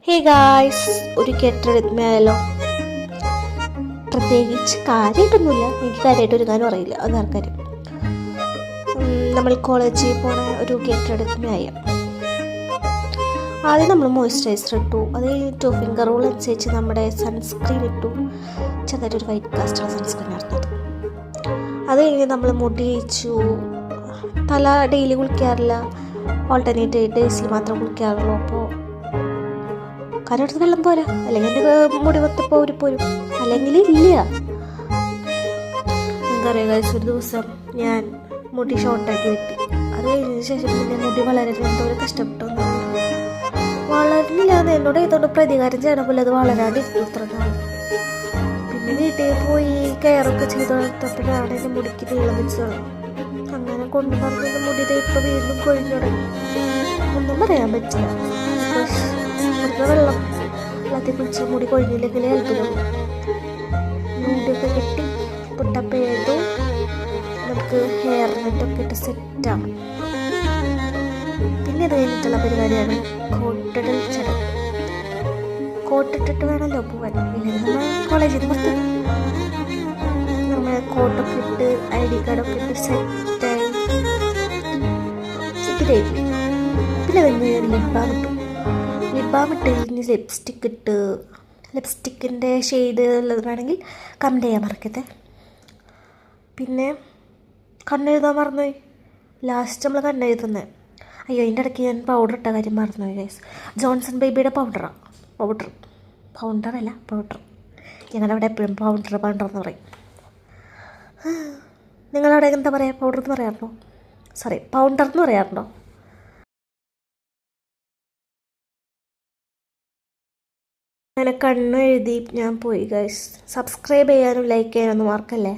Hey guys, ഒരു കെട്ടിടത്തിനായാലോ? പ്രത്യേകിച്ച് കാര്യമായിട്ടൊന്നുമില്ല, എനിക്ക് കാര്യമായിട്ട് ഒരുങ്ങാനും അറിയില്ല. അതാർക്കാര്യം നമ്മൾ കോളേജിൽ പോണ ഒരു കെട്ടിടത്തിനായ ആദ്യം നമ്മൾ മോയ്സ്ചറൈസർ ഇട്ടു. അത് കഴിഞ്ഞ് ഫിംഗർ റൂൾ അനുസരിച്ച് നമ്മുടെ സൺസ്ക്രീൻ ഇട്ടു. ചെറുതായിട്ടൊരു വൈറ്റ് കാസ്റ്റർ സൺസ്ക്രീൻ ആയിരുന്നത്. അത് കഴിഞ്ഞ് നമ്മൾ മുടി തേച്ചു. തല ഡെയിലി കുളിക്കാറില്ല, ഓൾട്ടർനേറ്റ് ഡേയ്സിൽ മാത്രം കുളിക്കാറുള്ളൂ. അപ്പോൾ കരടുത്ത് വെള്ളം പോരാ, അല്ലെങ്കിൽ എൻ്റെ മുടി മൊത്തപ്പോൾ പോരും, അല്ലെങ്കിൽ ഇല്ല. എനിക്കറിയാം ഗൈസ്, ഒരു ദിവസം ഞാൻ മുടി ഷോർട്ടാക്കി വെട്ടി. അത് കഴിഞ്ഞതിന് ശേഷം പിന്നെ മുടി വളരാൻ എന്തോരം കഷ്ടപ്പെട്ടു. വളർന്നില്ല എന്ന് എന്നോട് ഏതോണ്ട് പ്രതികാരം ചെയ്യണം പോലെ അത് വളരാണ്ടിരുന്നു ഇത്ര നാൾ. പിന്നെ വീട്ടിൽ പോയി കെയറൊക്കെ ചെയ്ത് വളർത്തപ്പോഴാണ് എൻ്റെ മുടിക്ക് നീളം വെച്ചത്. അങ്ങനെ കൊണ്ടു നടന്ന മുടി ഇപ്പോൾ വീണ്ടും കൊഴിഞ്ഞു തുടങ്ങി. ഒന്നും പറയാൻ പറ്റില്ല. വെള്ളത്തിൽ കുളിച്ച മുടി കൊഴിഞ്ഞില്ലെങ്കിലേ അത്ഭുതം. മുടിയൊക്കെ കെട്ടി പുട്ടപ്പ് ചെയ്തു. നമുക്ക് ഹെയർ നെറ്റൊക്കെ ഇട്ട് സെറ്റാണ്. പിന്നെ ഇത് കഴിഞ്ഞിട്ടുള്ള പരിപാടിയാണ് കോട്ടിടൽ ചടങ്ങ്. കോട്ടിട്ടിട്ട് വേണമല്ലോ പോവാൻ, ഇല്ലെങ്കിൽ നമ്മൾ കോളേജിൽ നിന്ന് പുറത്ത് നമ്മൾ കോട്ടൊക്കെ ഇട്ട് ID കാർഡൊക്കെ ഇട്ട് സെറ്റായി സെറ്റായി. പിന്നെ കഴിഞ്ഞ് ലിബാം ഇട്ടു. ലിബാം ഇട്ട് കഴിഞ്ഞ് ലിപ്സ്റ്റിക്ക് ഇട്ട്, ലിപ്സ്റ്റിക്കിൻ്റെ ഷെയ്ഡ് ഉള്ളത് വേണമെങ്കിൽ കമൻറ്റ് ചെയ്യാൻ മറക്കരുത്. പിന്നെ കണ്ണെഴുതാൻ മറന്നുപോയി. ലാസ്റ്റ് നമ്മൾ കണ്ണെഴുതുന്നത്. അയ്യോ, അതിൻ്റെ ഇടയ്ക്ക് ഞാൻ പൗഡർ ഇട്ട കാര്യം മറന്നുപോയി ഗൈസ്. ജോൺസൺ ബേബിയുടെ പൗഡറാണ്. പൗഡറല്ല പൗഡർ. ഞങ്ങളുടെ അവിടെ എപ്പോഴും പൗഡർ എന്ന് പറയും. നിങ്ങളവിടെ എന്താ പറയുക? പൗഡർ എന്ന് പറയാറുണ്ടോ? സോറി, പൗഡർ എന്ന് പറയാറുണ്ടോ? അങ്ങനെ കണ്ണ് എഴുതി ഞാൻ പോയി ഗൈസ്. സബ്സ്ക്രൈബ് ചെയ്യാനും ലൈക്ക് ചെയ്യാനൊന്നും മറക്കല്ലേ.